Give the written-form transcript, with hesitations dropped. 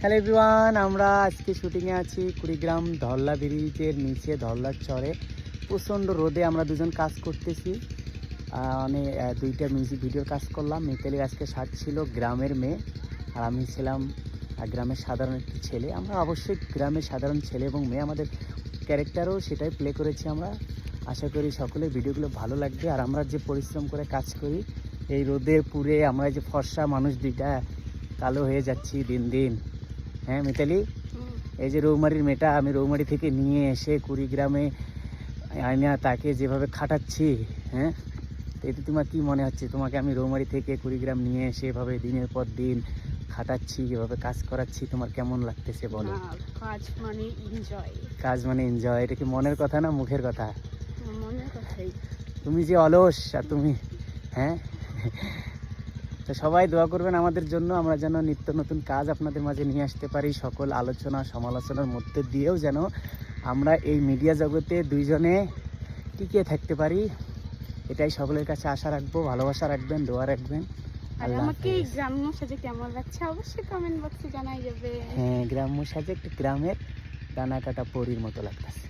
Hello everyone, আমরা আজকে শুটিংয়ে আছি কুড়িগ্রাম ধরলা ব্রিজের নিচে ধরলার চরে। প্রচণ্ড রোদে আমরা দুজন কাজ করতেছি। আমি দুইটা মিউজিক ভিডিওর কাজ করলাম। মিতালির আজকে সাজ ছিল গ্রামের মেয়ে, আর আমি ছিলাম গ্রামের সাধারণ একটি ছেলে। আমরা অবশ্যই গ্রামের সাধারণ ছেলে এবং মেয়ে, আমাদের ক্যারেক্টারও সেটাই প্লে করেছি আমরা। আশা করি সকলের ভিডিওগুলো ভালো লাগবে। আর আমরা যে পরিশ্রম করে কাজ করি এই রোদে পুড়ে, আমরা যে ফর্সা মানুষ দুইটা কালো হয়ে যাচ্ছি দিন দিন। হ্যাঁ মিতালি, এই যে রৌমারির মেয়েটা আমি রৌমারি থেকে নিয়ে এসে কুড়িগ্রামে আয়না তাকে যেভাবে খাটাচ্ছি, হ্যাঁ এতে তোমার কি মনে হচ্ছে? তোমাকে আমি রৌমারি থেকে কুড়িগ্রাম নিয়ে এসে এভাবে দিনের পর দিন খাটাচ্ছি, এভাবে কাজ করাচ্ছি, তোমার কেমন লাগতেছে বলো? কাজ মানে এনজয়। কাজ মানে এনজয়। এটা কি মনের কথা না মুখের কথা? মনের কথাই। তুমি যে অলস, আর তুমি হ্যাঁ তো সবাই দোয়া করবেন আমাদের জন্য, আমরা যেন নিত্য নতুন কাজ আপনাদের মাঝে নিয়ে আসতে পারি। সকল আলোচনা সমালোচনার মধ্যে দিয়েও যেন আমরা এই মিডিয়া জগতে দুইজনে টিকে থাকতে পারি, এটাই সকলের কাছে আশা রাখবো। ভালোবাসা রাখবেন, দোয়া রাখবেন। আর আমাকে এই গ্রাম্য সাজে কেমন লাগছে অবশ্যই কমেন্ট বক্সে জানাই যাবে। হ্যাঁ, গ্রাম্য সাজে একটা গ্রামের দানা কাটা পরীর মতো লাগতেছে।